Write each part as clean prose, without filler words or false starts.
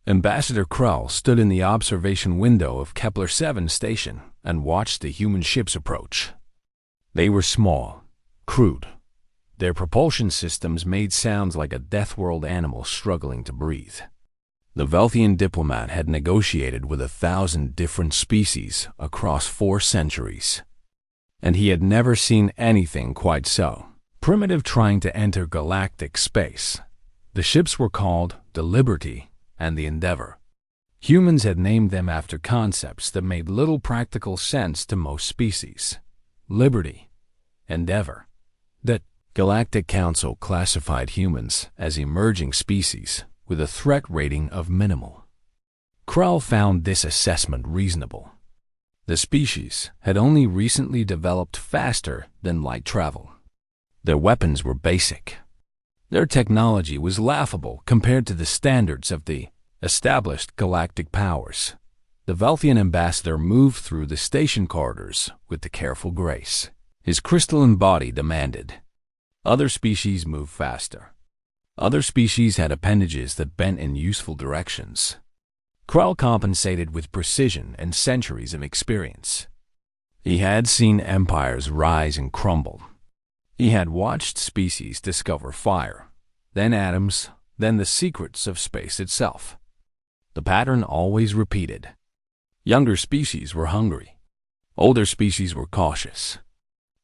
Ambassador Krull stood in the observation window of Kepler 7 station and watched the human ships approach. They were small, crude. Their propulsion systems made sounds like a death-world animal struggling to breathe. The Velthian diplomat had negotiated with 1,000 different species across 4 centuries, and he had never seen anything quite so primitive trying to enter galactic space. The ships were called the Liberty and the Endeavor. Humans had named them after concepts that made little practical sense to most species. Liberty, Endeavor. The Galactic Council classified humans as emerging species with a threat rating of minimal. Krull found this assessment reasonable. The species had only recently developed faster than light travel. Their weapons were basic. Their technology was laughable compared to the standards of the established galactic powers. The Velthian ambassador moved through the station corridors with the careful grace his crystalline body demanded. Other species moved faster. Other species had appendages that bent in useful directions. Krull compensated with precision and centuries of experience. He had seen empires rise and crumble. He had watched species discover fire, then atoms, then the secrets of space itself. The pattern always repeated. Younger species were hungry. Older species were cautious.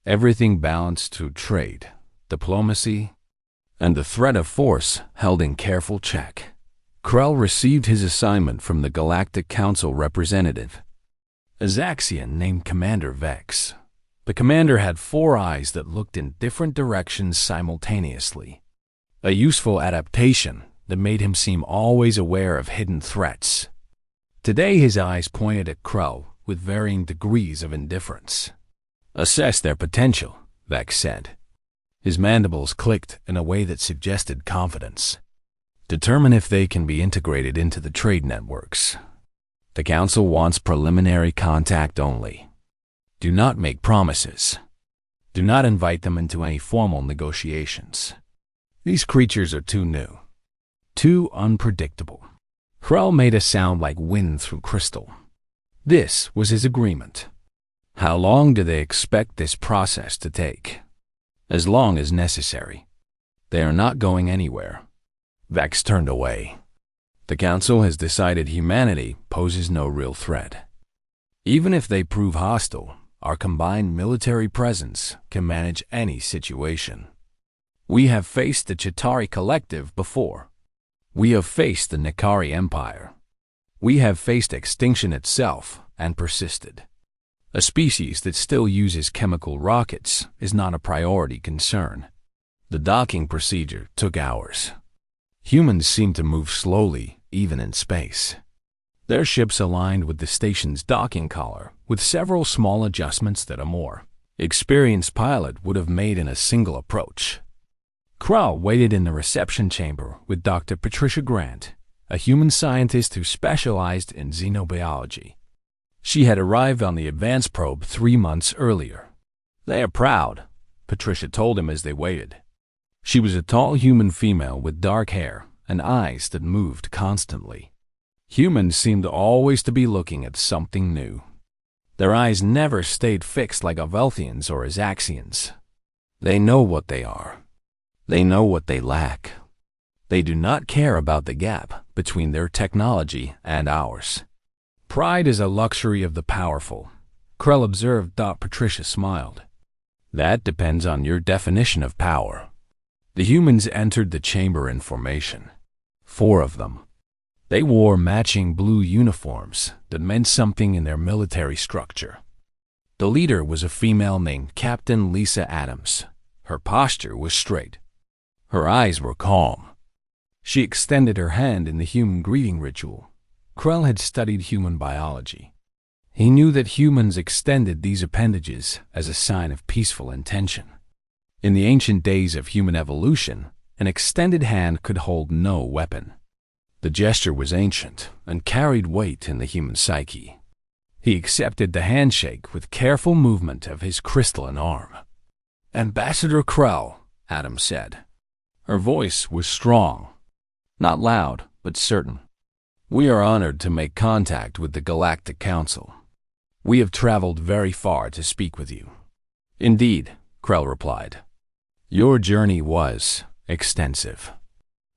Everything balanced through trade, diplomacy, and the threat of force held in careful check. Krull received his assignment from the Galactic Council representative, a Zaxian named Commander Vex. The commander had 4 eyes that looked in different directions simultaneously, a useful adaptation that made him seem always aware of hidden threats. Today his eyes pointed at Krull with varying degrees of indifference. "Assess their potential," Vex said. His mandibles clicked in a way that suggested confidence. "Determine if they can be integrated into the trade networks. The Council wants preliminary contact only. Do not make promises. Do not invite them into any formal negotiations. These creatures are too new, too unpredictable." Krull made a sound like wind through crystal. This was his agreement. How long do they expect this process to take? As long as necessary. They are not going anywhere. Vex turned away. The Council has decided humanity poses no real threat. Even if they prove hostile, our combined military presence can manage any situation. We have faced the Chitauri Collective before. We have faced the Nikari Empire. We have faced extinction itself and persisted. A species that still uses chemical rockets is not a priority concern. The docking procedure took hours. Humans seem to move slowly, even in space. Their ships aligned with the station's docking collar, with several small adjustments that a more experienced pilot would have made in a single approach. Krull waited in the reception chamber with Dr. Patricia Grant, a human scientist who specialized in xenobiology. She had arrived on the advance probe 3 months earlier. "They are proud," Patricia told him as they waited. She was a tall human female with dark hair and eyes that moved constantly. Humans seemed always to be looking at something new. Their eyes never stayed fixed like a Velthian's or a Zaxian's. They know what they are. They know what they lack. They do not care about the gap between their technology and ours. "Pride is a luxury of the powerful," Krull observed. Patricia smiled. "That depends on your definition of power." The humans entered the chamber in formation. 4 of them. They wore matching blue uniforms that meant something in their military structure. The leader was a female named Captain Lisa Adams. Her posture was straight. Her eyes were calm. She extended her hand in the human greeting ritual. Krull had studied human biology. He knew that humans extended these appendages as a sign of peaceful intention. In the ancient days of human evolution, an extended hand could hold no weapon. The gesture was ancient and carried weight in the human psyche. He accepted the handshake with careful movement of his crystalline arm. "Ambassador Krull," Adams said. Her voice was strong, not loud, but certain. We are honored to make contact with the Galactic Council. We have traveled very far to speak with you. Indeed, Krell replied. Your journey was extensive.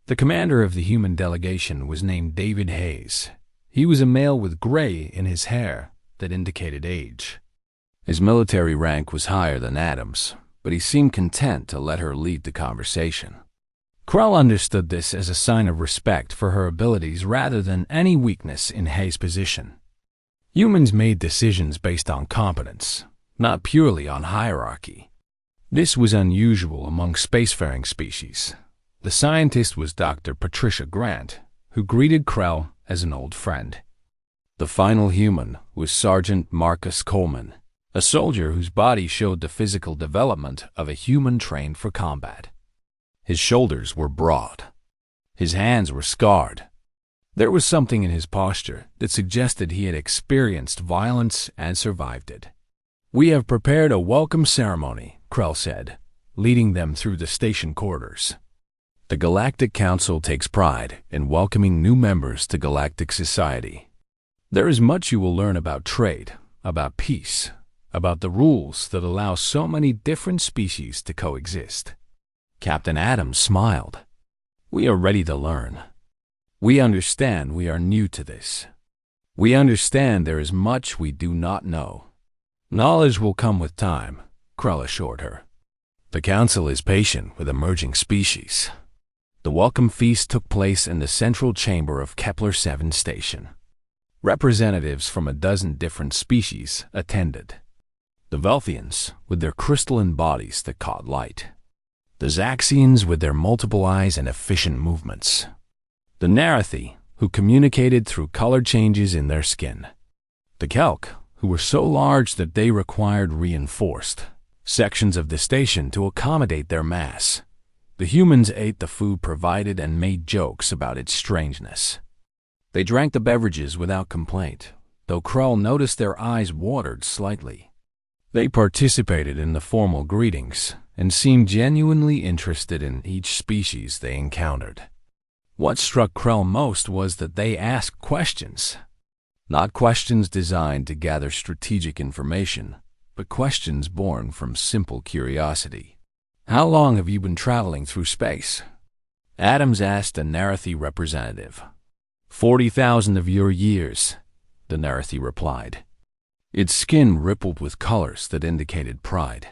The commander of the human delegation was named David Hayes. He was a male with gray in his hair that indicated age. His military rank was higher than Adam's, but he seemed content to let her lead the conversation. Krell understood this as a sign of respect for her abilities rather than any weakness in Hayes' position. Humans made decisions based on competence, not purely on hierarchy. This was unusual among spacefaring species. The scientist was Dr. Patricia Grant, who greeted Krell as an old friend. The final human was Sergeant Marcus Coleman, a soldier whose body showed the physical development of a human trained for combat. His shoulders were broad. His hands were scarred. There was something in his posture that suggested he had experienced violence and survived it. We have prepared a welcome ceremony, Krell said, leading them through the station corridors. The Galactic Council takes pride in welcoming new members to galactic society. There is much you will learn about trade, about peace, about the rules that allow so many different species to coexist. Captain Adams smiled. We are ready to learn. We understand we are new to this. We understand there is much we do not know. Knowledge will come with time, Krell assured her. The Council is patient with emerging species. The welcome feast took place in the central chamber of Kepler-7 station. Representatives from a dozen different species attended. The Velthians, with their crystalline bodies that caught light. The Zaxians, with their multiple eyes and efficient movements. The Narathi, who communicated through color changes in their skin. The Kelk, who were so large that they required reinforced sections of the station to accommodate their mass. The humans ate the food provided and made jokes about its strangeness. They drank the beverages without complaint, though Krell noticed their eyes watered slightly. They participated in the formal greetings and seemed genuinely interested in each species they encountered. What struck Krell most was that they asked questions. Not questions designed to gather strategic information, but questions born from simple curiosity. How long have you been traveling through space? Adams asked a Narathi representative. 40,000 of your years, the Narathi replied. Its skin rippled with colors that indicated pride.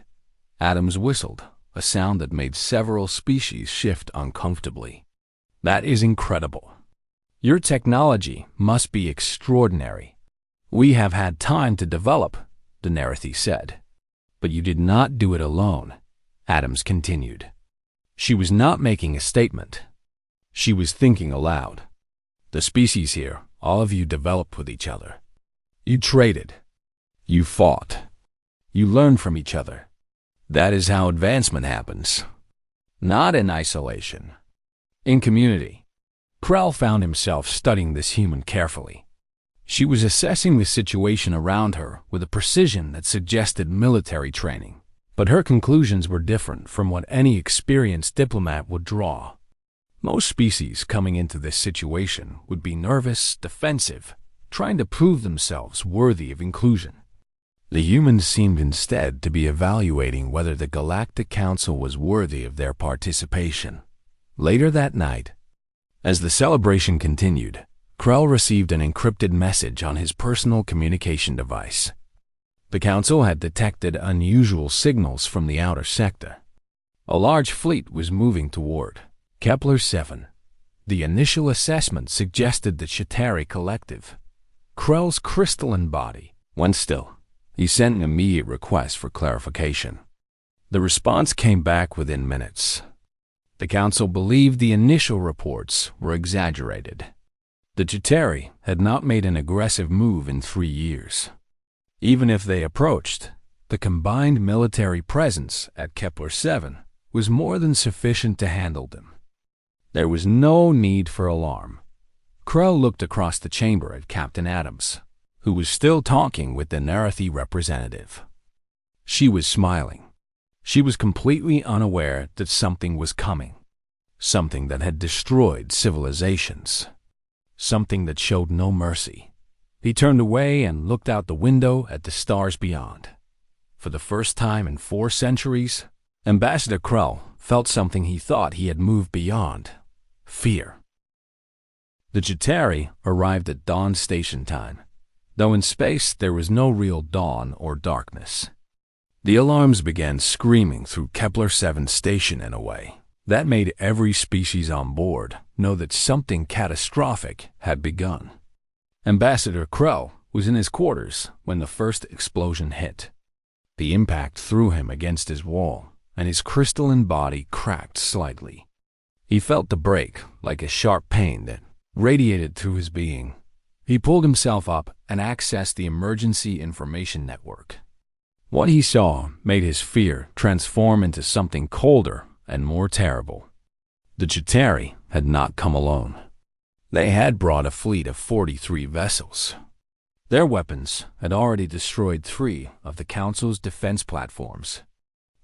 Adams whistled, a sound that made several species shift uncomfortably. That is incredible. Your technology must be extraordinary. We have had time to develop, the Narathi said. But you did not do it alone, Adams continued. She was not making a statement. She was thinking aloud. The species here, all of you developed with each other. You traded. You fought. You learned from each other. That is how advancement happens. Not in isolation. In community. Krell found himself studying this human carefully. She was assessing the situation around her with a precision that suggested military training, but her conclusions were different from what any experienced diplomat would draw. Most species coming into this situation would be nervous, defensive, trying to prove themselves worthy of inclusion. The humans seemed instead to be evaluating whether the Galactic Council was worthy of their participation. Later that night, as the celebration continued, Krell received an encrypted message on his personal communication device. The Council had detected unusual signals from the outer sector. A large fleet was moving toward Kepler-7. The initial assessment suggested the Chitauri Collective. Krell's crystalline body went still. He sent an immediate request for clarification. The response came back within minutes. The Council believed the initial reports were exaggerated. The Chitauri had not made an aggressive move in 3 years. Even if they approached, the combined military presence at Kepler-7 was more than sufficient to handle them. There was no need for alarm. Krell looked across the chamber at Captain Adams, who was still talking with the Narathi representative. She was smiling. She was completely unaware that something was coming, something that had destroyed civilizations. something that showed no mercy. He turned away and looked out the window at the stars beyond. For the first time in 4 centuries, Ambassador Krell felt something he thought he had moved beyond: fear. The Chitauri arrived at dawn station time, though in space there was no real dawn or darkness. The alarms began screaming through Kepler-7 station in a way that made every species on board know that something catastrophic had begun. Ambassador Krell was in his quarters when the first explosion hit. The impact threw him against his wall, and his crystalline body cracked slightly. He felt the break like a sharp pain that radiated through his being. He pulled himself up and accessed the emergency information network. What he saw made his fear transform into something colder and more terrible. The Chitauri had not come alone. They had brought a fleet of 43 vessels. Their weapons had already destroyed 3 of the Council's defense platforms.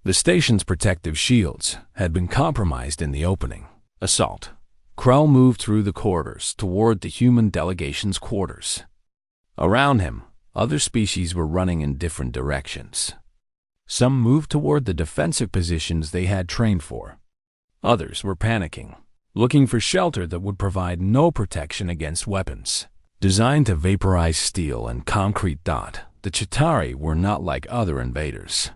The station's protective shields had been compromised in the opening assault. Krell moved through the corridors toward the human delegation's quarters. Around him, other species were running in different directions. Some moved toward the defensive positions they had trained for. Others were panicking, looking for shelter that would provide no protection against weapons. Designed to vaporize steel and concrete, the Chitauri were not like other invaders.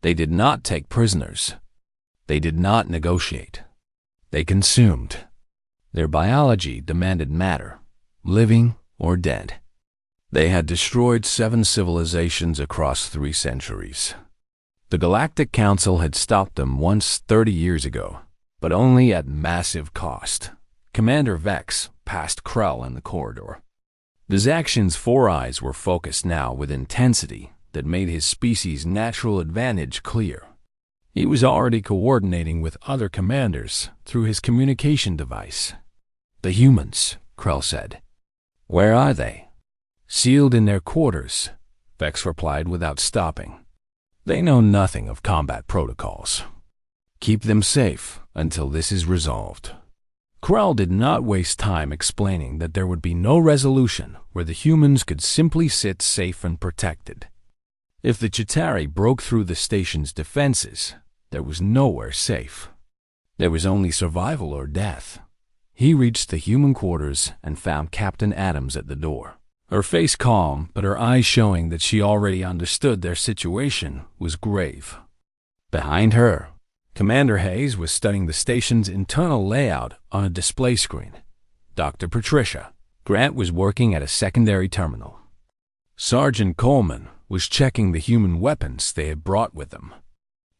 They did not take prisoners. They did not negotiate. They consumed. Their biology demanded matter, living or dead. They had destroyed 7 civilizations across 3 centuries. The Galactic Council had stopped them once 30 years ago, but only at massive cost. Commander Vex passed Krell in the corridor. The Zaxian's 4 eyes were focused now with intensity that made his species' natural advantage clear. He was already coordinating with other commanders through his communication device. "The humans," Krell said. "Where are they?" "Sealed in their quarters," Vex replied without stopping. "They know nothing of combat protocols. Keep them safe until this is resolved." Krell did not waste time explaining that there would be no resolution where the humans could simply sit safe and protected. If the Chitauri broke through the station's defenses, there was nowhere safe. There was only survival or death. He reached the human quarters and found Captain Adams at the door. Her face calm, but her eyes showing that she already understood their situation, was grave. Behind her, Commander Hayes was studying the station's internal layout on a display screen. Dr. Patricia Grant was working at a secondary terminal. Sergeant Coleman was checking the human weapons they had brought with them.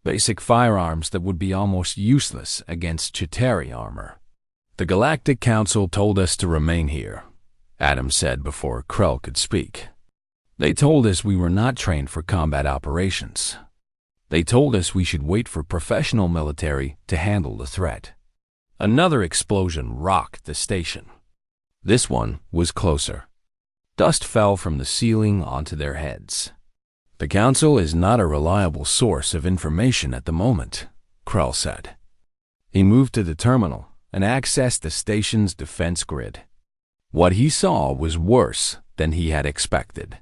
Basic firearms that would be almost useless against Chitauri armor. "The Galactic Council told us to remain here," Adams said before Krell could speak. "They told us we were not trained for combat operations. They told us we should wait for professional military to handle the threat." Another explosion rocked the station. This one was closer. Dust fell from the ceiling onto their heads. "The Council is not a reliable source of information at the moment," Krell said. He moved to the terminal and accessed the station's defense grid. What he saw was worse than he had expected.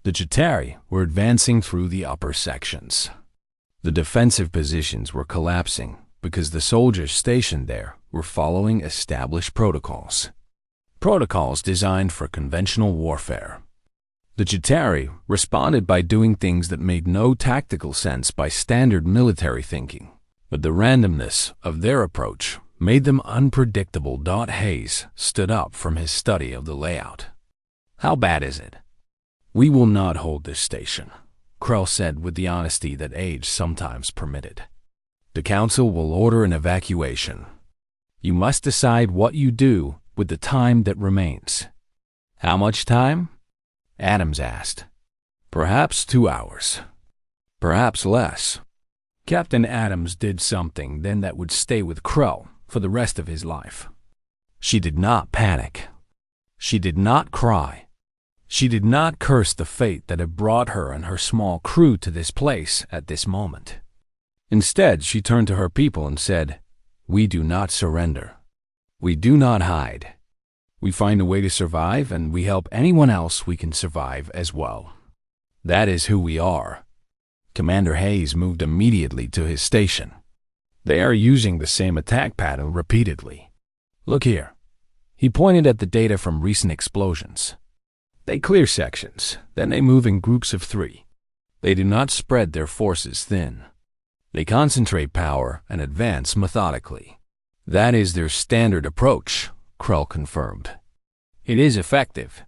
The Chitauri were advancing through the upper sections. The defensive positions were collapsing because the soldiers stationed there were following established protocols. Protocols designed for conventional warfare. The Chitauri responded by doing things that made no tactical sense by standard military thinking, but the randomness of their approach made them unpredictable. Hayes stood up from his study of the layout. "How bad is it?" "We will not hold this station," Krell said with the honesty that age sometimes permitted. "The Council will order an evacuation. You must decide what you do with the time that remains." "How much time?" Adams asked. "Perhaps 2 hours. Perhaps less." Captain Adams did something then that would stay with Krell for the rest of his life. She did not panic. She did not cry. She did not curse the fate that had brought her and her small crew to this place at this moment. Instead, she turned to her people and said, "We do not surrender. We do not hide. We find a way to survive, and we help anyone else we can survive as well. That is who we are. Commander Hayes moved immediately to his station. They are using the same attack pattern repeatedly. Look here. He pointed at the data from recent explosions. They clear sections, then they move in groups of 3. They do not spread their forces thin. They concentrate power and advance methodically. That is their standard approach, Krell confirmed. It is effective.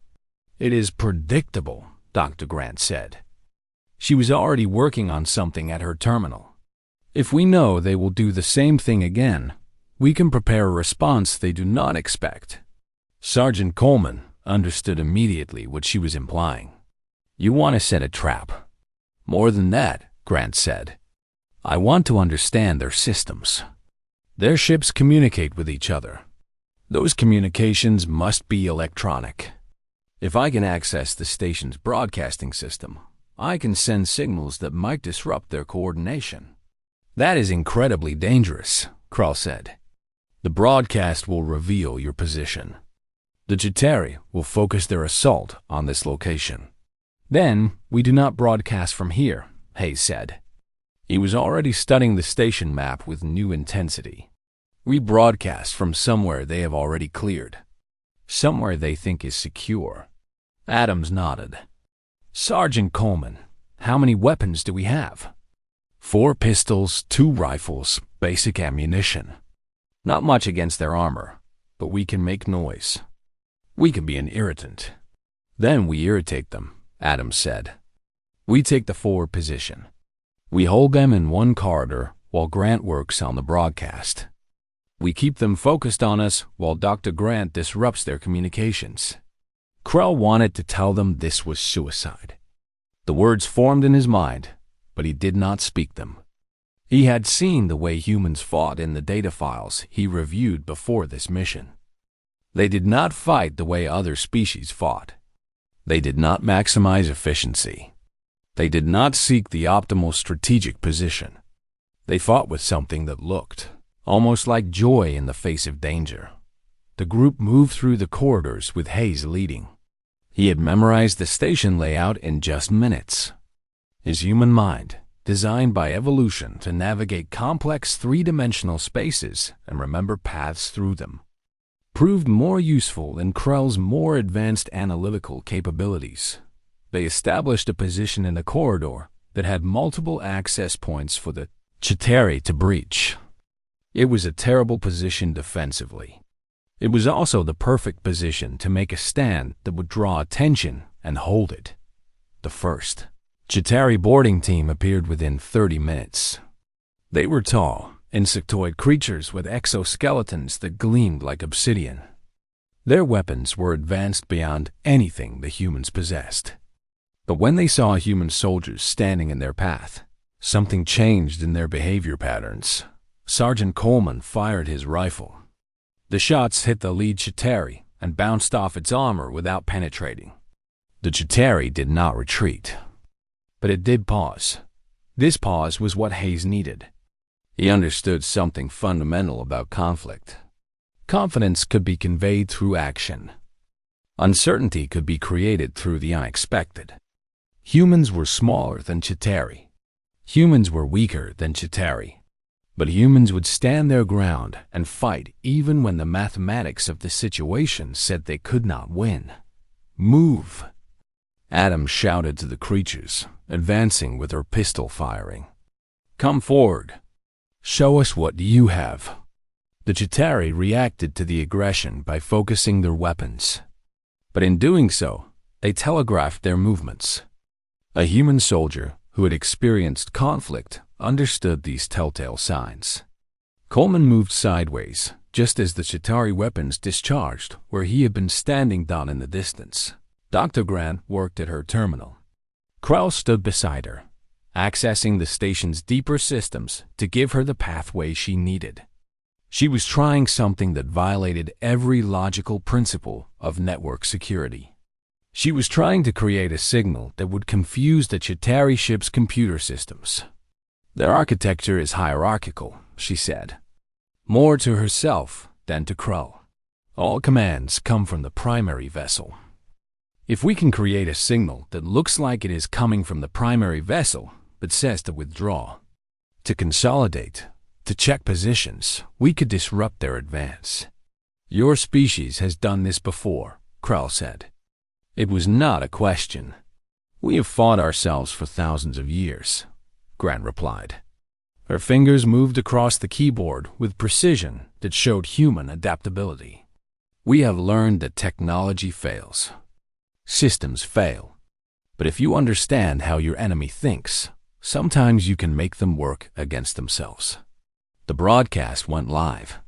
It is predictable, Dr. Grant said. She was already working on something at her terminal. If we know they will do the same thing again, we can prepare a response they do not expect. Sergeant Coleman understood immediately what she was implying. You want to set a trap. More than that, Grant said. I want to understand their systems. Their ships communicate with each other. Those communications must be electronic. If I can access the station's broadcasting system, I can send signals that might disrupt their coordination. That is incredibly dangerous, Krell said. The broadcast will reveal your position. The Chitauri will focus their assault on this location. Then, we do not broadcast from here, Hayes said. He was already studying the station map with new intensity. We broadcast from somewhere they have already cleared. Somewhere they think is secure. Adams nodded. Sergeant Coleman, how many weapons do we have? 4 pistols, 2 rifles, basic ammunition. Not much against their armor, but we can make noise. We can be an irritant. Then we irritate them, Adams said. We take the forward position. We hold them in one corridor while Grant works on the broadcast. We keep them focused on us while Dr. Grant disrupts their communications. Krell wanted to tell them this was suicide. The words formed in his mind, but he did not speak them. He had seen the way humans fought in the data files he reviewed before this mission. They did not fight the way other species fought. They did not maximize efficiency. They did not seek the optimal strategic position. They fought with something that looked almost like joy in the face of danger. The group moved through the corridors with Hayes leading. He had memorized the station layout in just minutes. His human mind, designed by evolution to navigate complex 3-dimensional spaces and remember paths through them, proved more useful than Krell's more advanced analytical capabilities. They established a position in a corridor that had multiple access points for the Chitauri to breach. It was a terrible position defensively. It was also the perfect position to make a stand that would draw attention and hold it. The first Chitauri boarding team appeared within 30 minutes. They were tall, insectoid creatures with exoskeletons that gleamed like obsidian. Their weapons were advanced beyond anything the humans possessed. But when they saw human soldiers standing in their path, something changed in their behavior patterns. Sergeant Coleman fired his rifle. The shots hit the lead Chitauri and bounced off its armor without penetrating. The Chitauri did not retreat, but it did pause. This pause was what Hayes needed. He understood something fundamental about conflict. Confidence could be conveyed through action. Uncertainty could be created through the unexpected. Humans were smaller than Chitauri. Humans were weaker than Chitauri. But humans would stand their ground and fight even when the mathematics of the situation said they could not win. Move! Adams shouted to the creatures, advancing with her pistol firing. Come forward. Show us what you have. The Chitauri reacted to the aggression by focusing their weapons. But in doing so, they telegraphed their movements. A human soldier who had experienced conflict understood these telltale signs. Coleman moved sideways, just as the Chitauri weapons discharged where he had been standing down in the distance. Dr. Grant worked at her terminal. Krell stood beside her, accessing the station's deeper systems to give her the pathway she needed. She was trying something that violated every logical principle of network security. She was trying to create a signal that would confuse the Chitauri ship's computer systems. Their architecture is hierarchical, she said, more to herself than to Krell. All commands come from the primary vessel. If we can create a signal that looks like it is coming from the primary vessel, but says to withdraw, to consolidate, to check positions, we could disrupt their advance. Your species has done this before, Krell said. It was not a question. We have fought ourselves for thousands of years, Grant replied. Her fingers moved across the keyboard with precision that showed human adaptability. We have learned that technology fails. Systems fail. But if you understand how your enemy thinks, sometimes you can make them work against themselves. The broadcast went live.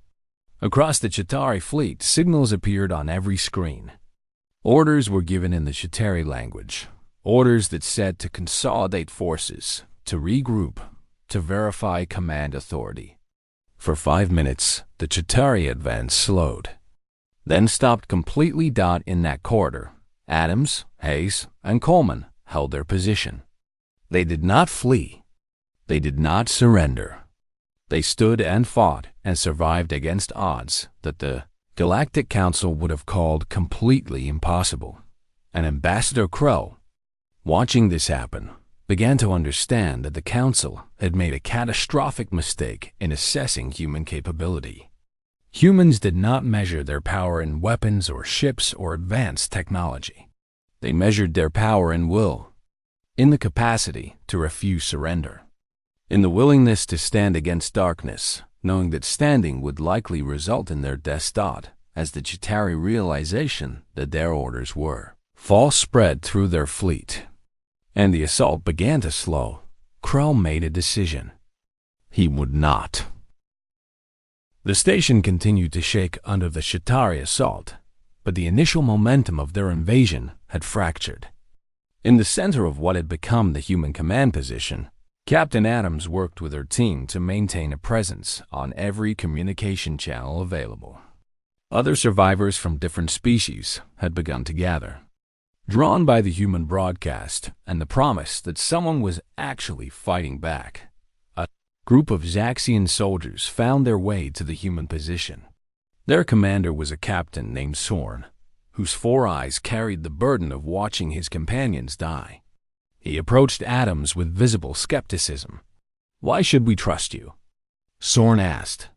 Across the Chitauri fleet, signals appeared on every screen. Orders were given in the Chitauri language, orders that said to consolidate forces, to regroup, to verify command authority. For 5 minutes, the Chitauri advance slowed, then stopped completely. In that corridor, Adams, Hayes, and Coleman held their position. They did not flee. They did not surrender. They stood and fought and survived against odds that the Galactic Council would have called completely impossible. And Ambassador Krell, watching this happen, began to understand that the Council had made a catastrophic mistake in assessing human capability. Humans did not measure their power in weapons or ships or advanced technology. They measured their power in will, in the capacity to refuse surrender, in the willingness to stand against darkness, knowing that standing would likely result in their death. As the Chitauri realization that their orders were false spread through their fleet, and the assault began to slow, Krell made a decision. He would not. The station continued to shake under the Chitauri assault, but the initial momentum of their invasion had fractured. In the center of what had become the human command position, Captain Adams worked with her team to maintain a presence on every communication channel available. Other survivors from different species had begun to gather, drawn by the human broadcast and the promise that someone was actually fighting back. A group of Zaxian soldiers found their way to the human position. Their commander was a captain named Sorn, whose 4 eyes carried the burden of watching his companions die. He approached Adams with visible skepticism. "Why should we trust you?" Sorn asked.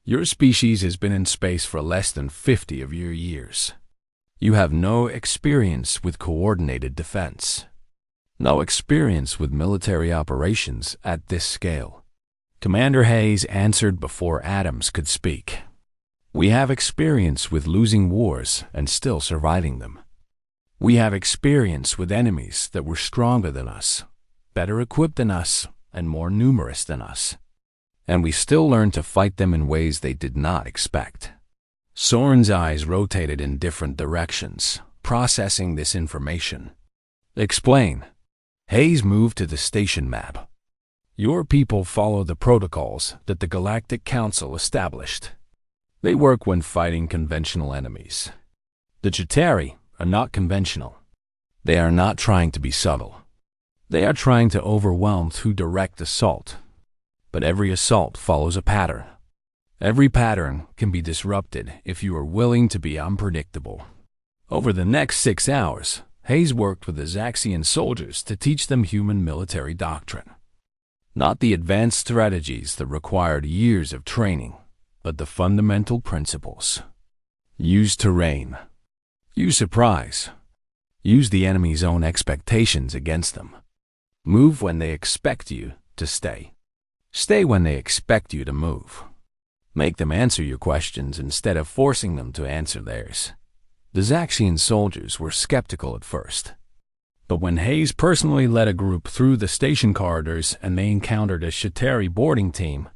"Your species has been in space for less than 50 of your years. You have no experience with coordinated defense, no experience with military operations at this scale." Commander Hayes answered before Adams could speak. "We have experience with losing wars and still surviving them. We have experience with enemies that were stronger than us, better equipped than us, and more numerous than us. And we still learned to fight them in ways they did not expect." Soren's eyes rotated in different directions, processing this information. "Explain." Hayes moved to the station map. "Your people follow the protocols that the Galactic Council established. They work when fighting conventional enemies. The Chitauri are not conventional. They are not trying to be subtle. They are trying to overwhelm through direct assault. But every assault follows a pattern. Every pattern can be disrupted if you are willing to be unpredictable." Over the next 6 hours, Hayes worked with the Zaxian soldiers to teach them human military doctrine. Not the advanced strategies that required years of training, but the fundamental principles. Use terrain. Use surprise. Use the enemy's own expectations against them. Move when they expect you to stay. Stay when they expect you to move. Make them answer your questions instead of forcing them to answer theirs. The Zaxian soldiers were skeptical at first, but when Hayes personally led a group through the station corridors and they encountered a Chitauri boarding team,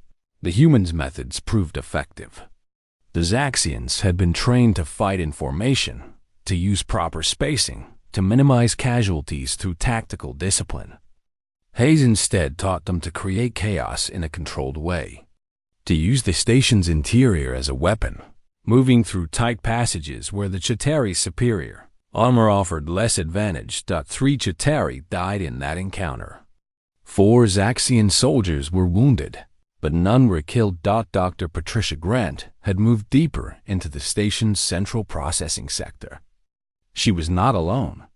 the humans' methods proved effective. The Zaxians had been trained to fight in formation, to use proper spacing, to minimize casualties through tactical discipline. Hayes instead taught them to create chaos in a controlled way, to use the station's interior as a weapon, moving through tight passages where the Chitauri's superior armor offered less advantage. 3 Chitauri died in that encounter. 4 Zaxian soldiers were wounded, but none were killed. Dr. Patricia Grant had moved deeper into the station's central processing sector. She was not alone.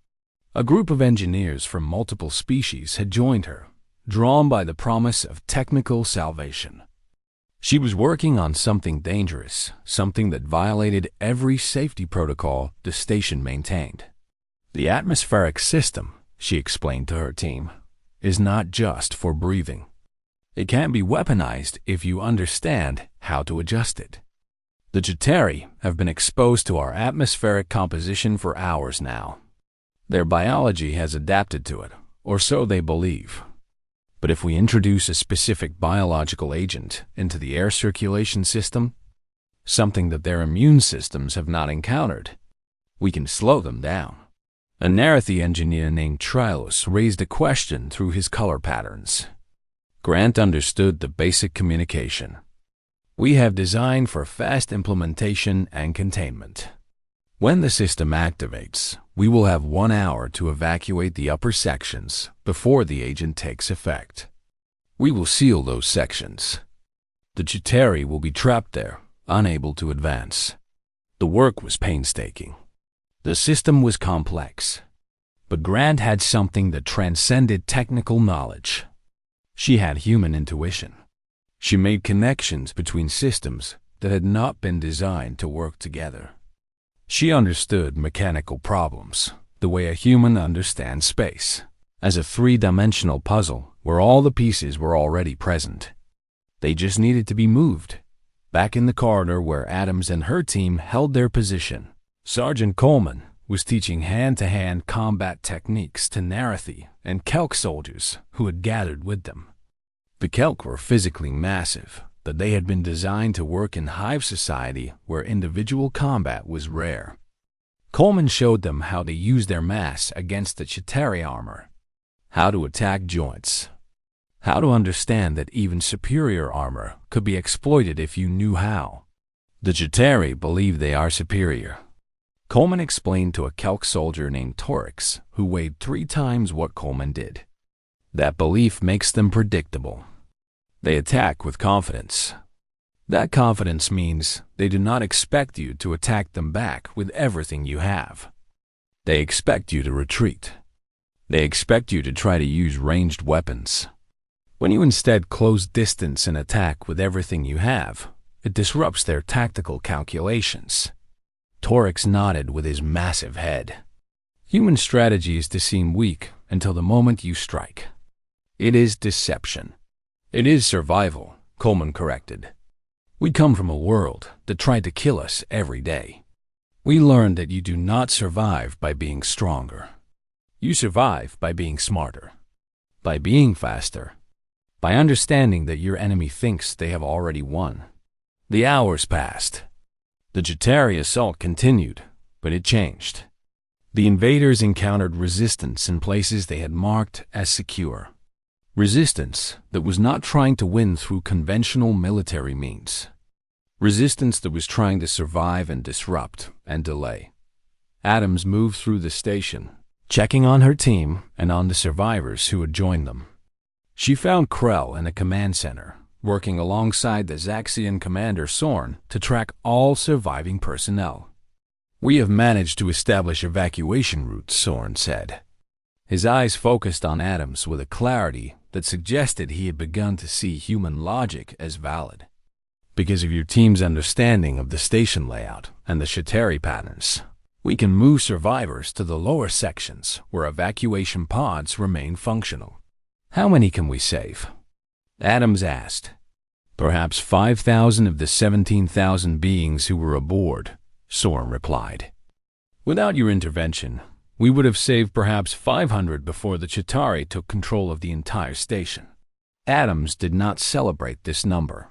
A group of engineers from multiple species had joined her, drawn by the promise of technical salvation. She was working on something dangerous, something that violated every safety protocol the station maintained. The atmospheric system, she explained to her team, is not just for breathing. It can be weaponized if you understand how to adjust it. The Chitauri have been exposed to our atmospheric composition for hours now. Their biology has adapted to it, or so they believe. But if we introduce a specific biological agent into the air circulation system, something that their immune systems have not encountered, we can slow them down. A Narathi engineer named Trilus raised a question through his color patterns. Grant understood the basic communication. We have designed for fast implementation and containment. When the system activates, we will have 1 hour to evacuate the upper sections before the agent takes effect. We will seal those sections. The Chitauri will be trapped there, unable to advance. The work was painstaking. The system was complex. But Grant had something that transcended technical knowledge. She had human intuition. She made connections between systems that had not been designed to work together. She understood mechanical problems, the way a human understands space, as a three-dimensional puzzle where all the pieces were already present. They just needed to be moved. Back in the corridor where Adams and her team held their position, Sergeant Coleman was teaching hand-to-hand combat techniques to Narathi and Kelk soldiers who had gathered with them. The Kelk were physically massive, that they had been designed to work in hive society where individual combat was rare. Coleman showed them how to use their mass against the Chitauri armor, how to attack joints, how to understand that even superior armor could be exploited if you knew how. The Chitauri believe they are superior. Coleman explained to a Kelk soldier named Torix, who weighed 3 times what Coleman did. That belief makes them predictable. They attack with confidence. That confidence means they do not expect you to attack them back with everything you have. They expect you to retreat. They expect you to try to use ranged weapons. When you instead close distance and attack with everything you have, it disrupts their tactical calculations. Torix nodded with his massive head. Human strategy is to seem weak until the moment you strike. It is deception. It is survival, Coleman corrected. We come from a world that tried to kill us every day. We learned that you do not survive by being stronger. You survive by being smarter, by being faster, by understanding that your enemy thinks they have already won. The hours passed. The Chitauri assault continued, but it changed. The invaders encountered resistance in places they had marked as secure. Resistance that was not trying to win through conventional military means. Resistance that was trying to survive and disrupt and delay. Adams moved through the station, checking on her team and on the survivors who had joined them. She found Krell in a command center, working alongside the Zaxian commander Sorn to track all surviving personnel. "We have managed to establish evacuation routes," Sorn said. His eyes focused on Adams with a clarity that suggested he had begun to see human logic as valid. "Because of your team's understanding of the station layout and the Chitauri patterns, we can move survivors to the lower sections where evacuation pods remain functional." "How many can we save?" Adams asked. "Perhaps 5,000 of the 17,000 beings who were aboard," Sorn replied. "Without your intervention, we would have saved perhaps 500 before the Chitauri took control of the entire station." Adams did not celebrate this number.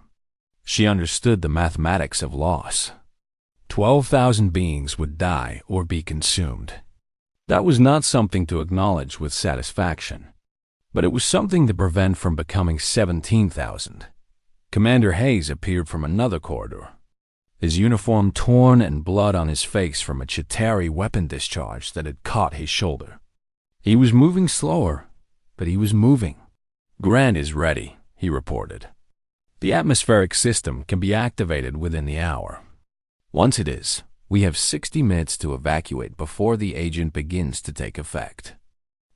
She understood the mathematics of loss. 12,000 beings would die or be consumed. That was not something to acknowledge with satisfaction, but it was something to prevent from becoming 17,000. Commander Hayes appeared from another corridor, his uniform torn and blood on his face from a Chitauri weapon discharge that had caught his shoulder. He was moving slower, but he was moving. "Grant is ready," he reported. The atmospheric system can be activated within the hour. Once it is, we have 60 minutes to evacuate before the agent begins to take effect.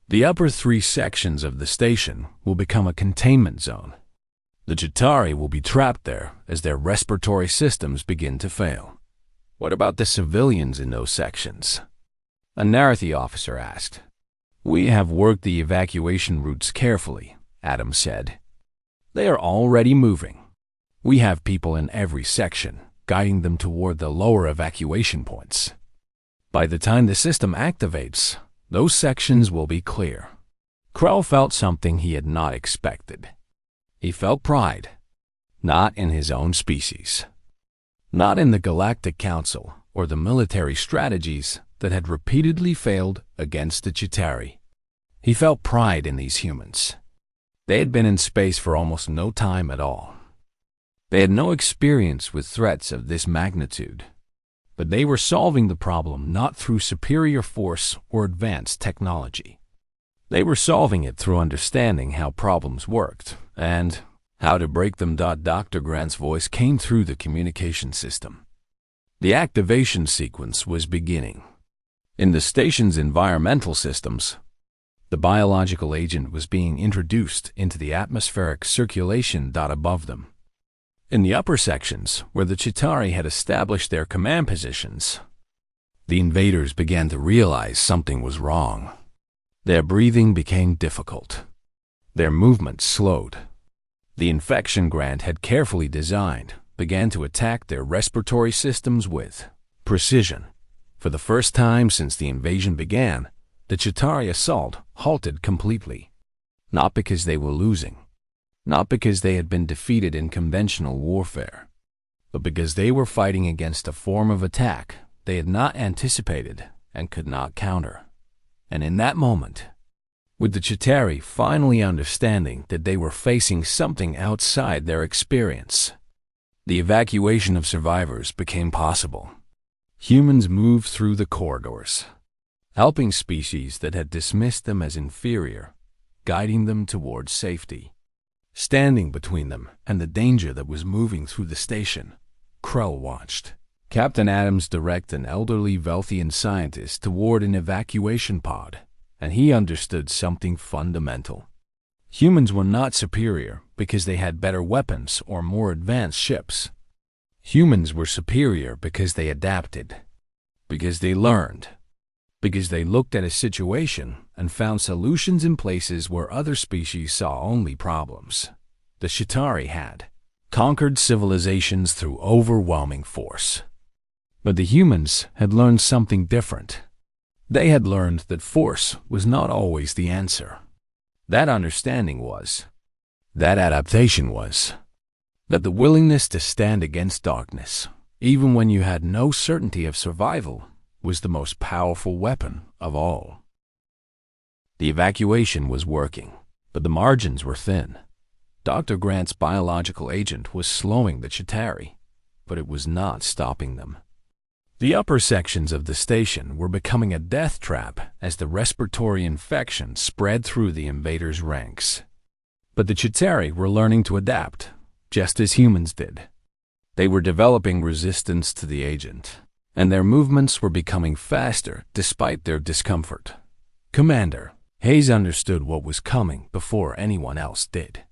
The upper 3 sections of the station will become a containment zone. The Chitauri will be trapped there as their respiratory systems begin to fail. What about the civilians in those sections? A Narathi officer asked. We have worked the evacuation routes carefully, Adam said. They are already moving. We have people in every section, guiding them toward the lower evacuation points. By the time the system activates, those sections will be clear. Krell felt something he had not expected. He felt pride, not in his own species, not in the Galactic Council or the military strategies that had repeatedly failed against the Chitauri. He felt pride in these humans. They had been in space for almost no time at all. They had no experience with threats of this magnitude, but they were solving the problem not through superior force or advanced technology. They were solving it through understanding how problems worked and how to break them. Dr. Grant's voice came through the communication system. The activation sequence was beginning. In the station's environmental systems, the biological agent was being introduced into the atmospheric circulation. Above them, in the upper sections where the Chitauri had established their command positions, the invaders began to realize something was wrong. Their breathing became difficult. Their movements slowed. The infection Grant had carefully designed began to attack their respiratory systems with precision. For the first time since the invasion began, the Chitauri assault halted completely. Not because they were losing, not because they had been defeated in conventional warfare, but because they were fighting against a form of attack they had not anticipated and could not counter. And in that moment, with the Chitauri finally understanding that they were facing something outside their experience, the evacuation of survivors became possible. Humans moved through the corridors, helping species that had dismissed them as inferior, guiding them towards safety. Standing between them and the danger that was moving through the station, Krell watched. Captain Adams directed an elderly Velthian scientist toward an evacuation pod, and he understood something fundamental. Humans were not superior because they had better weapons or more advanced ships. Humans were superior because they adapted, because they learned, because they looked at a situation and found solutions in places where other species saw only problems. The Chitauri had conquered civilizations through overwhelming force. But the humans had learned something different. They had learned that force was not always the answer. That understanding was, that adaptation was, that the willingness to stand against darkness, even when you had no certainty of survival, was the most powerful weapon of all. The evacuation was working, but the margins were thin. Dr. Grant's biological agent was slowing the Chitauri, but it was not stopping them. The upper sections of the station were becoming a death trap as the respiratory infection spread through the invaders' ranks. But the Chitauri were learning to adapt, just as humans did. They were developing resistance to the agent, and their movements were becoming faster despite their discomfort. Commander, Hayes understood what was coming before anyone else did.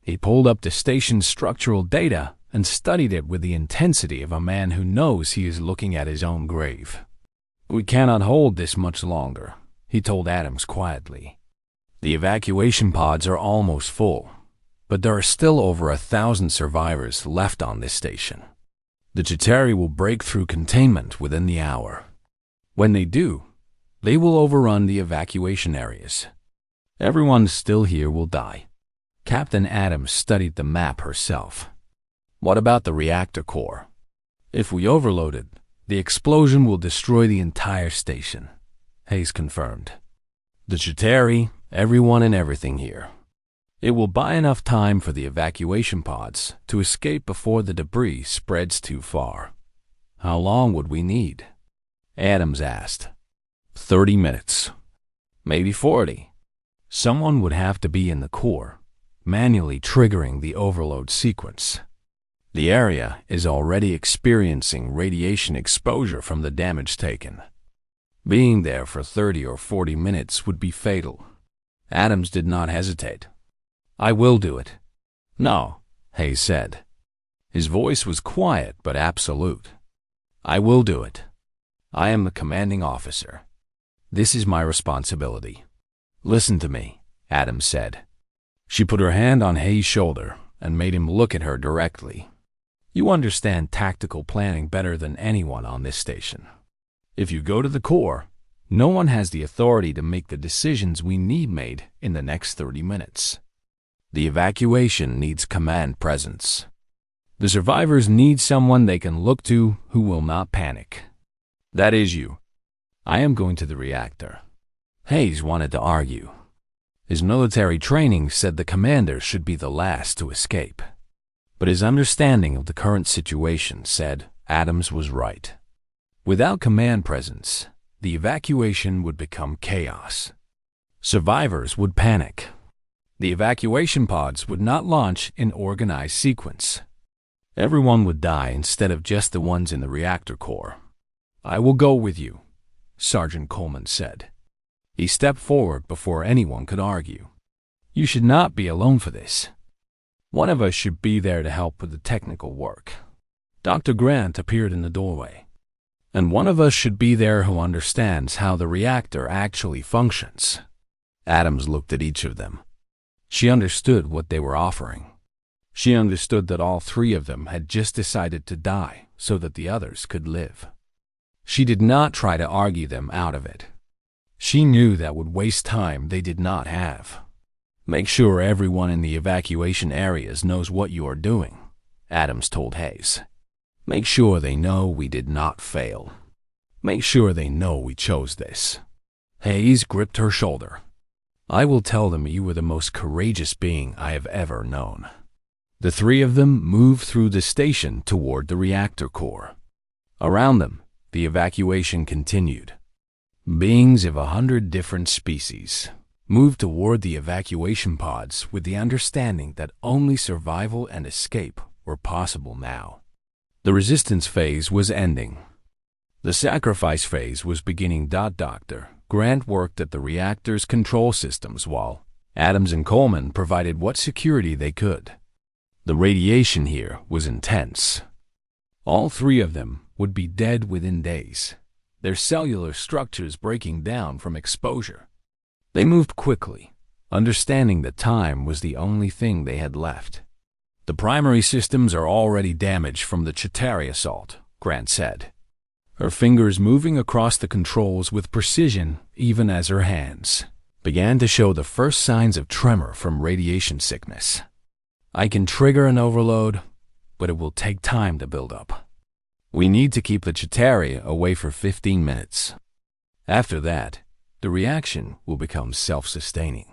He pulled up the station's structural data and studied it with the intensity of a man who knows he is looking at his own grave. We cannot hold this much longer, he told Adams quietly. The evacuation pods are almost full, but there are still over 1,000 survivors left on this station. The Chitauri will break through containment within the hour. When they do, they will overrun the evacuation areas. Everyone still here will die. Captain Adams studied the map herself. What about the reactor core? If we overload it, the explosion will destroy the entire station, Hayes confirmed. The Chitauri, everyone and everything here. It will buy enough time for the evacuation pods to escape before the debris spreads too far. How long would we need? Adams asked. 30 minutes. Maybe 40. Someone would have to be in the core, manually triggering the overload sequence. The area is already experiencing radiation exposure from the damage taken. Being there for 30 or 40 minutes would be fatal. Adams did not hesitate. "I will do it." "No," Hayes said. His voice was quiet but absolute. "I will do it. I am the commanding officer. This is my responsibility." "Listen to me," Adams said. She put her hand on Hayes' shoulder and made him look at her directly. "You understand tactical planning better than anyone on this station. If you go to the core, no one has the authority to make the decisions we need made in the next 30 minutes. The evacuation needs command presence. The survivors need someone they can look to who will not panic. That is you. I am going to the reactor." Hayes wanted to argue. His military training said the commander should be the last to escape. But his understanding of the current situation said Adams was right. Without command presence, the evacuation would become chaos. Survivors would panic. The evacuation pods would not launch in organized sequence. Everyone would die instead of just the ones in the reactor core. "I will go with you," Sergeant Coleman said. He stepped forward before anyone could argue. "You should not be alone for this. One of us should be there to help with the technical work." Dr. Grant appeared in the doorway. "And one of us should be there who understands how the reactor actually functions." Adams looked at each of them. She understood what they were offering. She understood that all three of them had just decided to die so that the others could live. She did not try to argue them out of it. She knew that would waste time they did not have. "Make sure everyone in the evacuation areas knows what you are doing," Adams told Hayes. "Make sure they know we did not fail. Make sure they know we chose this." Hayes gripped her shoulder. "I will tell them you were the most courageous being I have ever known." The three of them moved through the station toward the reactor core. Around them, the evacuation continued. Beings of 100 different species moved toward the evacuation pods with the understanding that only survival and escape were possible now. The resistance phase was ending. The sacrifice phase was beginning. Dr. Grant worked at the reactor's control systems while Adams and Coleman provided what security they could. The radiation here was intense. All three of them would be dead within days, their cellular structures breaking down from exposure. They moved quickly, understanding that time was the only thing they had left. "The primary systems are already damaged from the Chitauri assault," Grant said, her fingers moving across the controls with precision even as her hands began to show the first signs of tremor from radiation sickness. "I can trigger an overload, but it will take time to build up. We need to keep the Chitauri away for 15 minutes. After that, the reaction will become self-sustaining.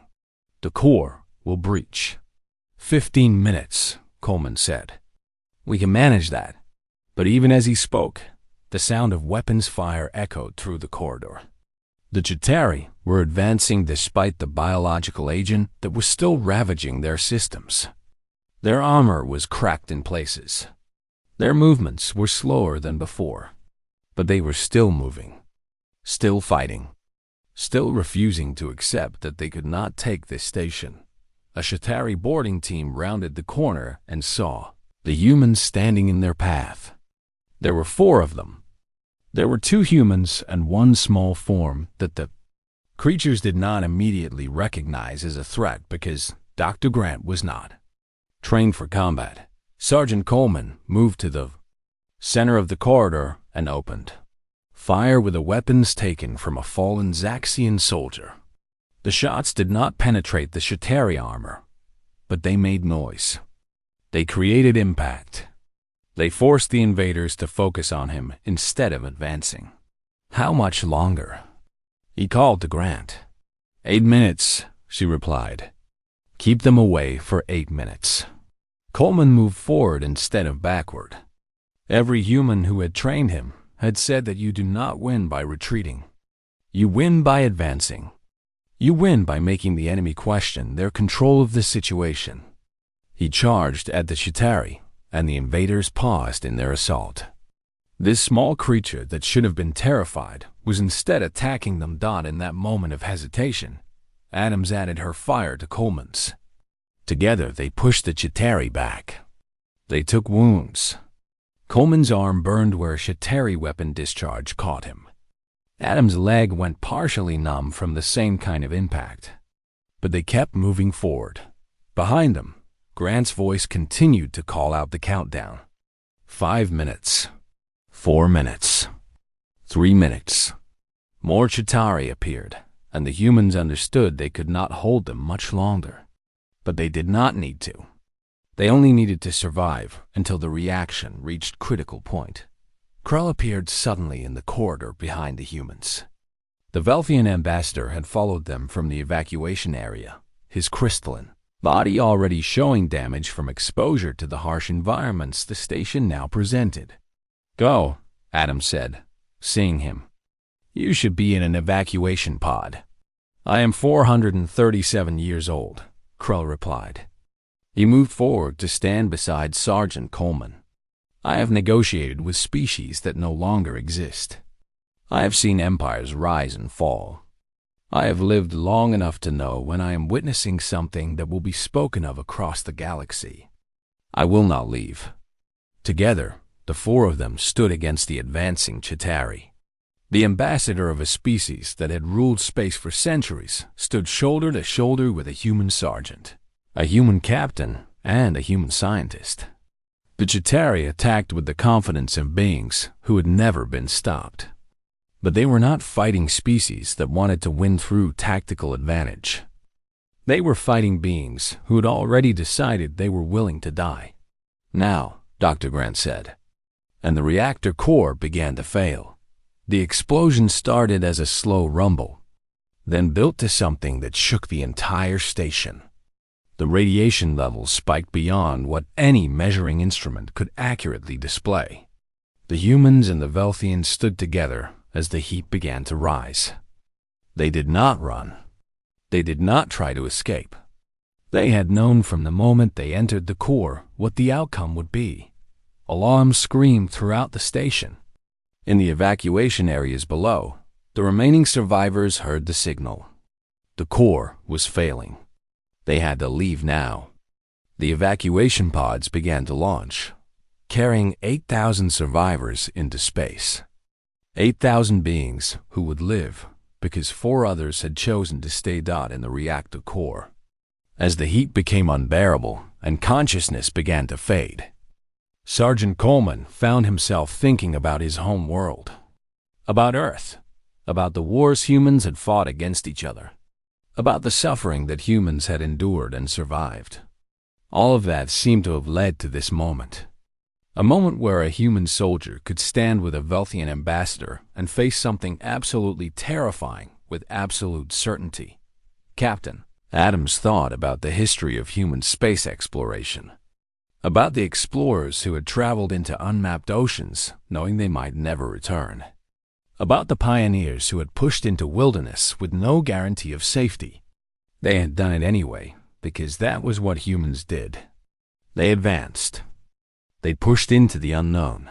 The core will breach." 15 minutes, Coleman said. "We can manage that." But even as he spoke, the sound of weapons fire echoed through the corridor. The Chitauri were advancing despite the biological agent that was still ravaging their systems. Their armor was cracked in places. Their movements were slower than before, but they were still moving, still fighting, still refusing to accept that they could not take this station. A Chitauri boarding team rounded the corner and saw the humans standing in their path. There were 4 of them. There were 2 humans and 1 small form that the creatures did not immediately recognize as a threat because Dr. Grant was not trained for combat. Sergeant Coleman moved to the center of the corridor and opened fire with the weapons taken from a fallen Zaxian soldier. The shots did not penetrate the Chitauri armor, but they made noise. They created impact. They forced the invaders to focus on him instead of advancing. "How much longer?" he called to Grant. 8 minutes, she replied. "Keep them away for 8 minutes." Coleman moved forward instead of backward. Every human who had trained him had said that you do not win by retreating. You win by advancing. You win by making the enemy question their control of the situation. He charged at the Chitauri, and the invaders paused in their assault. This small creature that should have been terrified was instead attacking them. In that moment of hesitation, Adams added her fire to Coleman's. Together they pushed the Chitauri back. They took wounds. Coleman's arm burned where a Chitauri weapon discharge caught him. Adams' leg went partially numb from the same kind of impact. But they kept moving forward. Behind them, Grant's voice continued to call out the countdown. 5 minutes. 4 minutes. 3 minutes. More Chitauri appeared, and the humans understood they could not hold them much longer. But they did not need to. They only needed to survive until the reaction reached critical point. Krell appeared suddenly in the corridor behind the humans. The Velthian ambassador had followed them from the evacuation area, his crystalline body already showing damage from exposure to the harsh environments the station now presented. "Go," Adams said, seeing him. "You should be in an evacuation pod." "I am 437 years old," Krell replied. He moved forward to stand beside Sergeant Coleman. "I have negotiated with species that no longer exist. I have seen empires rise and fall. I have lived long enough to know when I am witnessing something that will be spoken of across the galaxy. I will not leave." Together, the four of them stood against the advancing Chitauri. The ambassador of a species that had ruled space for centuries stood shoulder to shoulder with a human sergeant, a human captain, and a human scientist. The Chitauri attacked with the confidence of beings who had never been stopped. But they were not fighting species that wanted to win through tactical advantage. They were fighting beings who had already decided they were willing to die. "Now," Dr. Grant said. And the reactor core began to fail. The explosion started as a slow rumble, then built to something that shook the entire station. The radiation levels spiked beyond what any measuring instrument could accurately display. The humans and the Velthians stood together as the heat began to rise. They did not run. They did not try to escape. They had known from the moment they entered the core what the outcome would be. Alarms screamed throughout the station. In the evacuation areas below, the remaining survivors heard the signal. The core was failing. They had to leave now. The evacuation pods began to launch, carrying 8,000 survivors into space. 8,000 beings who would live because 4 others had chosen to stay in the reactor core. As the heat became unbearable and consciousness began to fade, Sergeant Coleman found himself thinking about his home world, about Earth, about the wars humans had fought against each other, about the suffering that humans had endured and survived. All of that seemed to have led to this moment. A moment where a human soldier could stand with a Velthian ambassador and face something absolutely terrifying with absolute certainty. "Captain," Adams thought about the history of human space exploration, about the explorers who had traveled into unmapped oceans knowing they might never return, about the pioneers who had pushed into wilderness with no guarantee of safety. They had done it anyway because that was what humans did. They advanced. They pushed into the unknown.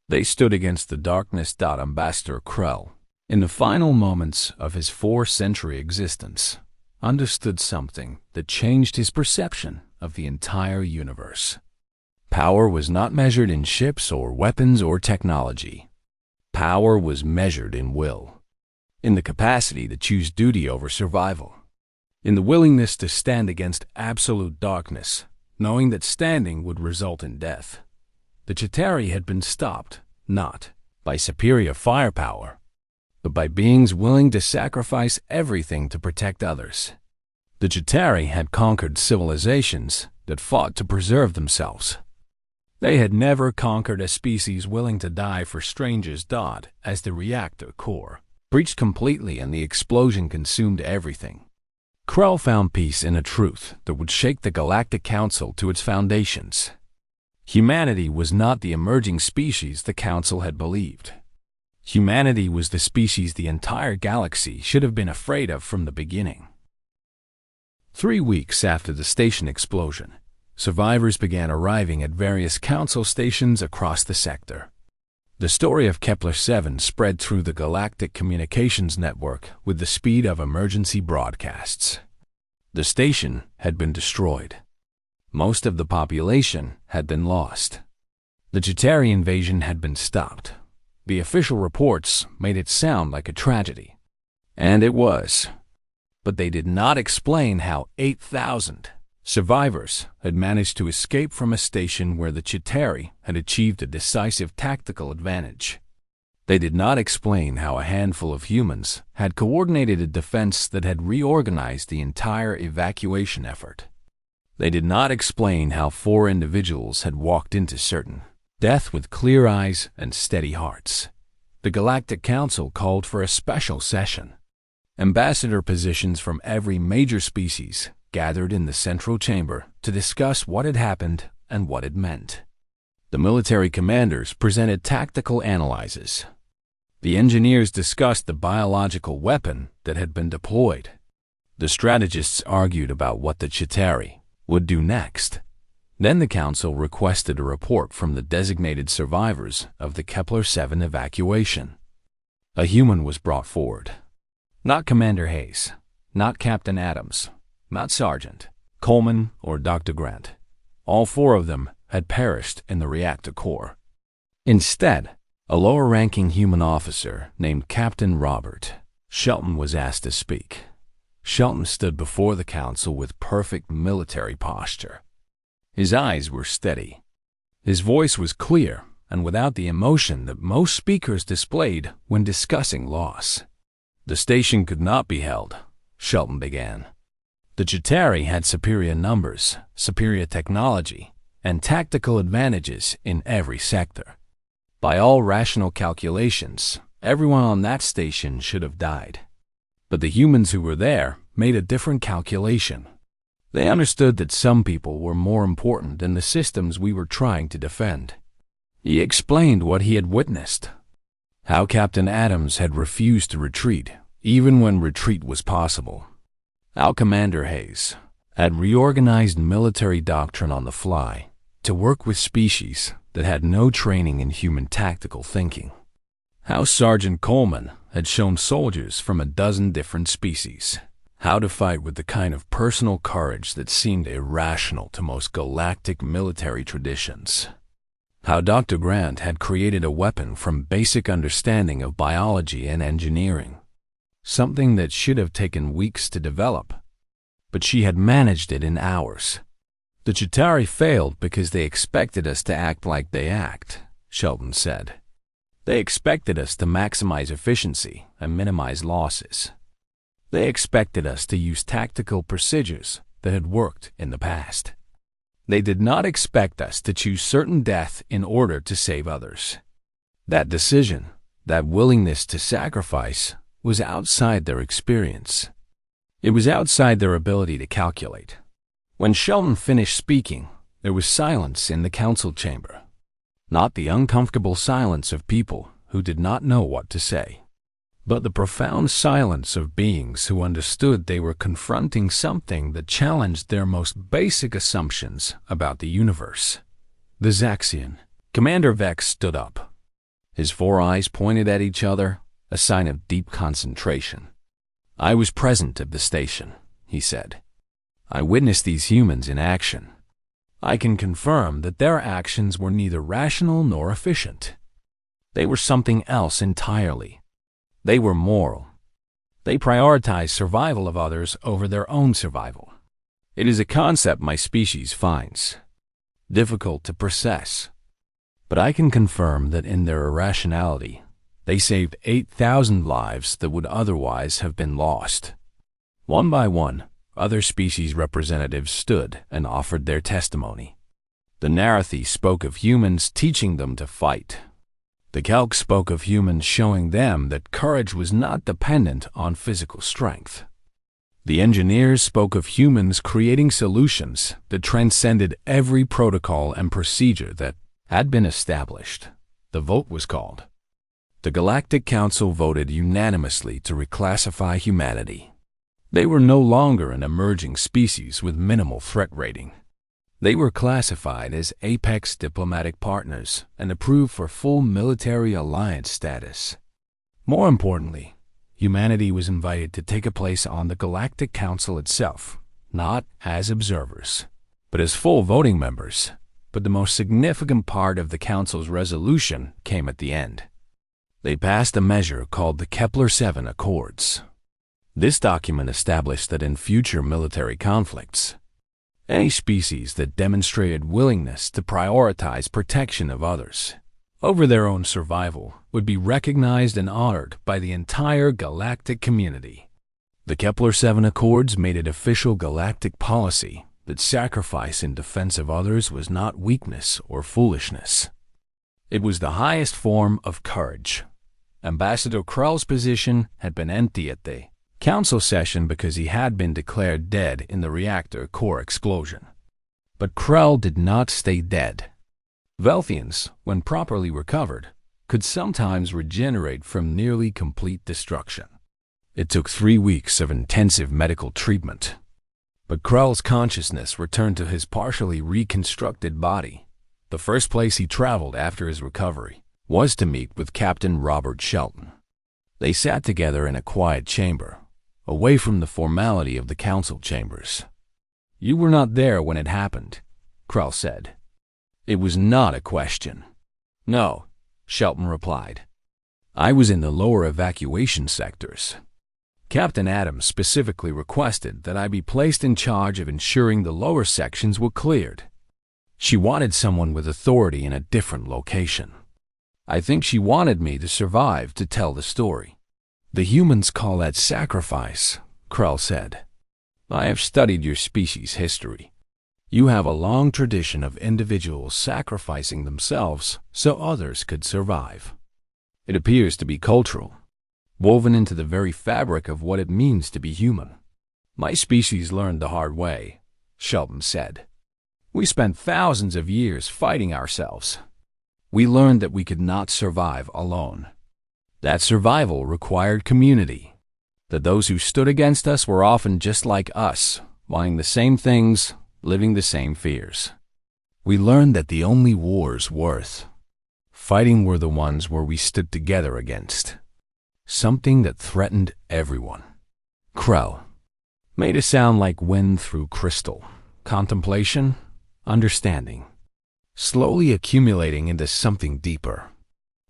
They stood against the darkness. Ambassador Krell, in the final moments of his 4-century existence, understood something that changed his perception of the entire universe. Power was not measured in ships or weapons or technology. Power was measured in will, in the capacity to choose duty over survival, in the willingness to stand against absolute darkness, knowing that standing would result in death. The Chitauri had been stopped, not by superior firepower, but by beings willing to sacrifice everything to protect others. The Chitauri had conquered civilizations that fought to preserve themselves. They had never conquered a species willing to die for strangers. As the reactor core breached completely and the explosion consumed everything, Krell found peace in a truth that would shake the Galactic Council to its foundations. Humanity was not the emerging species the Council had believed. Humanity was the species the entire galaxy should have been afraid of from the beginning. 3 weeks after the station explosion, survivors began arriving at various council stations across the sector. The story of Kepler-7 spread through the galactic communications network with the speed of emergency broadcasts. The station had been destroyed. Most of the population had been lost. The Chitauri invasion had been stopped. The official reports made it sound like a tragedy. And it was. But they did not explain how 8,000 survivors had managed to escape from a station where the Chitauri had achieved a decisive tactical advantage. They did not explain how a handful of humans had coordinated a defense that had reorganized the entire evacuation effort. They did not explain how 4 individuals had walked into certain death with clear eyes and steady hearts. The Galactic Council called for a special session. Ambassador positions from every major species gathered in the central chamber to discuss what had happened and what it meant. The military commanders presented tactical analyses. The engineers discussed the biological weapon that had been deployed. The strategists argued about what the Chitauri would do next. Then the council requested a report from the designated survivors of the Kepler-7 evacuation. A human was brought forward. Not Commander Hayes, not Captain Adams, not Sergeant Coleman or Dr. Grant. All 4 of them had perished in the reactor core. Instead, a lower-ranking human officer named Captain Robert Shelton was asked to speak. Shelton stood before the council with perfect military posture. His eyes were steady. His voice was clear and without the emotion that most speakers displayed when discussing loss. The station could not be held, Shelton began. The Chitauri had superior numbers, superior technology, and tactical advantages in every sector. By all rational calculations, everyone on that station should have died. But the humans who were there made a different calculation. They understood that some people were more important than the systems we were trying to defend. He explained what he had witnessed. How Captain Adams had refused to retreat, even when retreat was possible. How Commander Hayes had reorganized military doctrine on the fly to work with species that had no training in human tactical thinking. How Sergeant Coleman had shown soldiers from a dozen different species how to fight with the kind of personal courage that seemed irrational to most galactic military traditions. How Dr. Grant had created a weapon from basic understanding of biology and engineering, something that should have taken weeks to develop, but she had managed it in hours. The Chitauri failed because they expected us to act like they act, Shelton said. They expected us to maximize efficiency and minimize losses. They expected us to use tactical procedures that had worked in the past. They did not expect us to choose certain death in order to save others. That decision, that willingness to sacrifice, was outside their experience. It was outside their ability to calculate. When Shelton finished speaking, there was silence in the council chamber. Not the uncomfortable silence of people who did not know what to say, but the profound silence of beings who understood they were confronting something that challenged their most basic assumptions about the universe. The Zaxian. Commander Vex stood up. His 4 eyes pointed at each other, a sign of deep concentration. I was present at the station, he said. I witnessed these humans in action. I can confirm that their actions were neither rational nor efficient. They were something else entirely. They were moral. They prioritized survival of others over their own survival. It is a concept my species finds difficult to process, but I can confirm that in their irrationality, they saved 8,000 lives that would otherwise have been lost. One by one, other species representatives stood and offered their testimony. The Narathi spoke of humans teaching them to fight. The Kelk spoke of humans showing them that courage was not dependent on physical strength. The engineers spoke of humans creating solutions that transcended every protocol and procedure that had been established. The vote was called. The Galactic Council voted unanimously to reclassify humanity. They were no longer an emerging species with minimal threat rating. They were classified as apex diplomatic partners and approved for full military alliance status. More importantly, humanity was invited to take a place on the Galactic Council itself, not as observers, but as full voting members. But the most significant part of the Council's resolution came at the end. They passed a measure called the Kepler-7 Accords. This document established that in future military conflicts, any species that demonstrated willingness to prioritize protection of others over their own survival would be recognized and honored by the entire galactic community. The Kepler-7 Accords made it official galactic policy that sacrifice in defense of others was not weakness or foolishness. It was the highest form of courage. Ambassador Krell's position had been empty at the council session because he had been declared dead in the reactor core explosion. But Krell did not stay dead. Velthians, when properly recovered, could sometimes regenerate from nearly complete destruction. It took 3 weeks of intensive medical treatment. But Krell's consciousness returned to his partially reconstructed body. The first place he traveled after his recovery was to meet with Captain Robert Shelton. They sat together in a quiet chamber, away from the formality of the council chambers. "You were not there when it happened," Krell said. It was not a question. "No," Shelton replied. "I was in the lower evacuation sectors. Captain Adams specifically requested that I be placed in charge of ensuring the lower sections were cleared. She wanted someone with authority in a different location. I think she wanted me to survive to tell the story." "The humans call that sacrifice," Krell said. "I have studied your species' history. You have a long tradition of individuals sacrificing themselves so others could survive. It appears to be cultural, woven into the very fabric of what it means to be human." "My species learned the hard way," Shelton said. "We spent thousands of years fighting ourselves. We learned that we could not survive alone. That survival required community. That those who stood against us were often just like us, wanting the same things, living the same fears. We learned that the only wars worth fighting were the ones where we stood together against something that threatened everyone." Krell made it sound like wind through crystal. Contemplation, understanding, slowly accumulating into something deeper.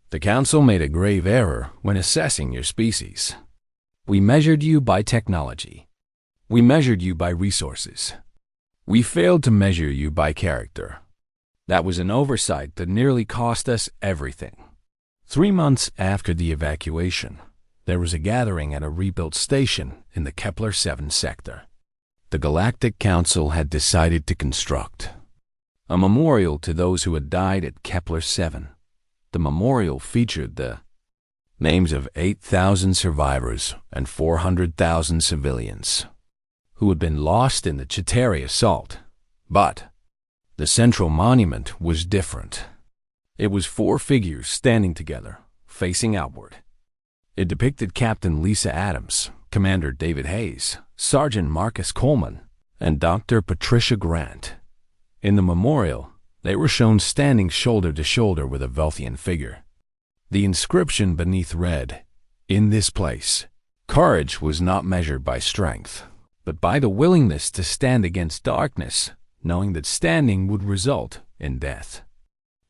"The Council made a grave error when assessing your species. We measured you by technology. We measured you by resources. We failed to measure you by character. That was an oversight that nearly cost us everything." 3 months after the evacuation, there was a gathering at a rebuilt station in the Kepler-7 sector. The Galactic Council had decided to construct a memorial to those who had died at Kepler-7. The memorial featured the names of 8,000 survivors and 400,000 civilians who had been lost in the Chitauri assault. But the central monument was different. It was 4 figures standing together, facing outward. It depicted Captain Lisa Adams, Commander David Hayes, Sergeant Marcus Coleman, and Dr. Patricia Grant. In the memorial, they were shown standing shoulder to shoulder with a Velthian figure. The inscription beneath read, "In this place, courage was not measured by strength, but by the willingness to stand against darkness, knowing that standing would result in death."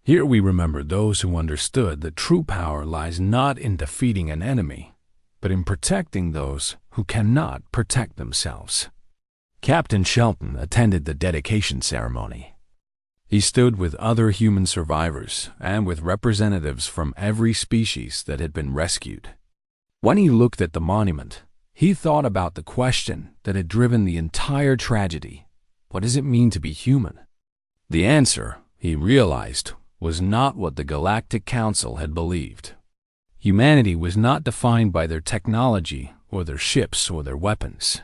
Here we remember those who understood that true power lies not in defeating an enemy, but in protecting those who cannot protect themselves. Captain Shelton attended the dedication ceremony. He stood with other human survivors and with representatives from every species that had been rescued. When he looked at the monument, he thought about the question that had driven the entire tragedy. What does it mean to be human? The answer, he realized, was not what the Galactic Council had believed. Humanity was not defined by their technology or their ships or their weapons.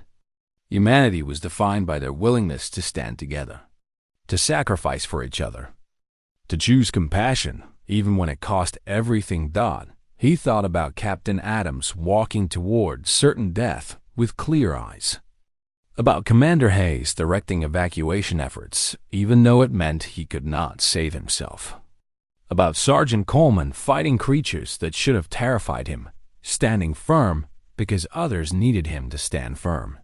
Humanity was defined by their willingness to stand together, to sacrifice for each other, to choose compassion even when it cost everything. He thought about Captain Adams walking towards certain death with clear eyes. About Commander Hayes directing evacuation efforts, even though it meant he could not save himself. About Sergeant Coleman fighting creatures that should have terrified him, standing firm because others needed him to stand firm.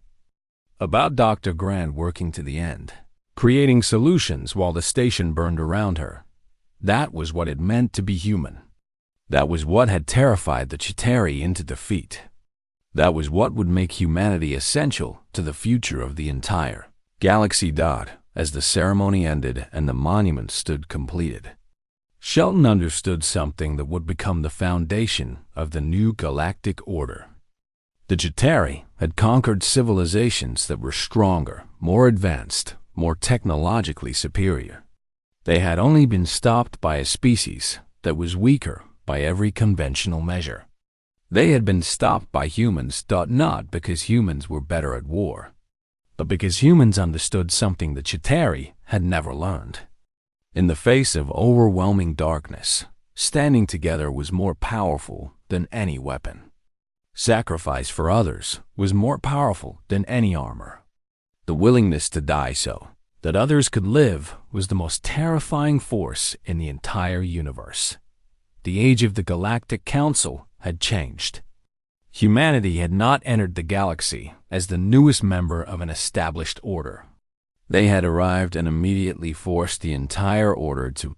About Dr. Grant working to the end, creating solutions while the station burned around her. That was what it meant to be human. That was what had terrified the Chitauri into defeat. That was what would make humanity essential to the future of the entire galaxy. As the ceremony ended and the monument stood completed, Shelton understood something that would become the foundation of the new galactic order. The Chitauri had conquered civilizations that were stronger, more advanced, more technologically superior. They had only been stopped by a species that was weaker by every conventional measure. They had been stopped by humans, not because humans were better at war, but because humans understood something the Chitauri had never learned. In the face of overwhelming darkness, standing together was more powerful than any weapon. Sacrifice for others was more powerful than any armor. The willingness to die so that others could live was the most terrifying force in the entire universe. The age of the Galactic Council had changed. Humanity had not entered the galaxy as the newest member of an established order. They had arrived and immediately forced the entire order to